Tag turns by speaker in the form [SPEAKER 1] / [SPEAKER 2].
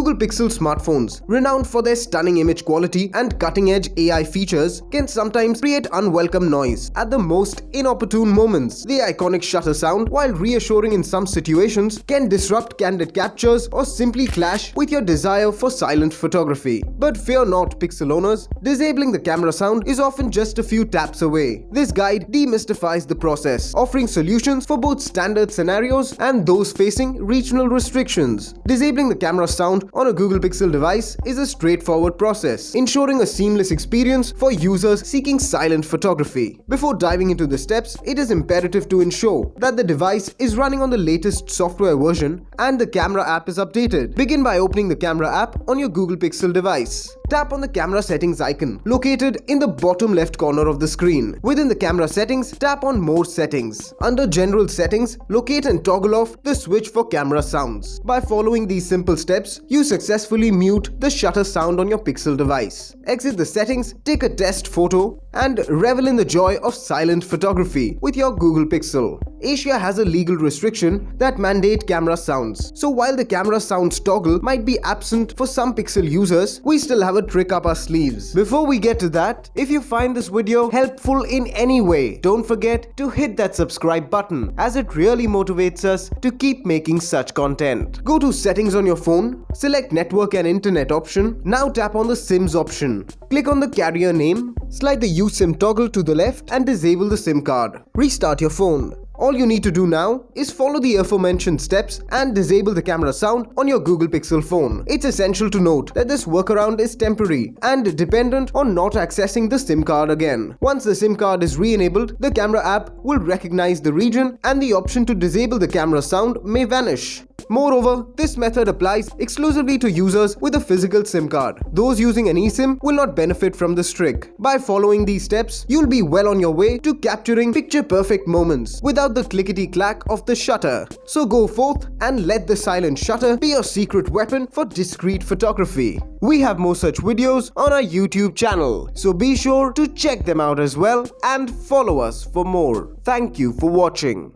[SPEAKER 1] Google Pixel smartphones, renowned for their stunning image quality and cutting-edge AI features, can sometimes create unwelcome noise at the most inopportune moments. The iconic shutter sound, while reassuring in some situations, can disrupt candid captures or simply clash with your desire for silent photography. But fear not, Pixel owners. Disabling the camera sound is often just a few taps away. This guide demystifies the process, offering solutions for both standard scenarios and those facing regional restrictions. Disabling the camera sound on a Google Pixel device is a straightforward process, ensuring a seamless experience for users seeking silent photography. Before diving into the steps, it is imperative to ensure that the device is running on the latest software version and the camera app is updated. Begin by opening the camera app on your Google Pixel device. Tap on the camera settings icon located in the bottom left corner of the screen. Within the camera settings, tap on More Settings. Under General Settings, locate and toggle off the switch for camera sounds. By following these simple steps, you successfully mute the shutter sound on your Pixel device. Exit the settings, take a test photo, and revel in the joy of silent photography with your Google Pixel. Asia has a legal restriction that mandate camera sounds. So while the camera sounds toggle might be absent for some Pixel users, we still have a trick up our sleeves. Before we get to that, if you find this video helpful in any way, don't forget to hit that subscribe button, as it really motivates us to keep making such content. Go to Settings on your phone, select Network and Internet option. Now tap on the SIMs option. Click on the carrier name, slide the Use SIM toggle to the left and disable the SIM card. Restart your phone. All you need to do now is follow the aforementioned steps and disable the camera sound on your Google Pixel phone. It's essential to note that this workaround is temporary and dependent on not accessing the SIM card again. Once the SIM card is re-enabled, the camera app will recognize the region and the option to disable the camera sound may vanish. Moreover, this method applies exclusively to users with a physical SIM card. Those using an eSIM will not benefit from this trick. By following these steps, you'll be well on your way to capturing picture-perfect moments without the clickety-clack of the shutter. So go forth and let the silent shutter be your secret weapon for discreet photography. We have more such videos on our YouTube channel, so be sure to check them out as well and follow us for more. Thank you for watching.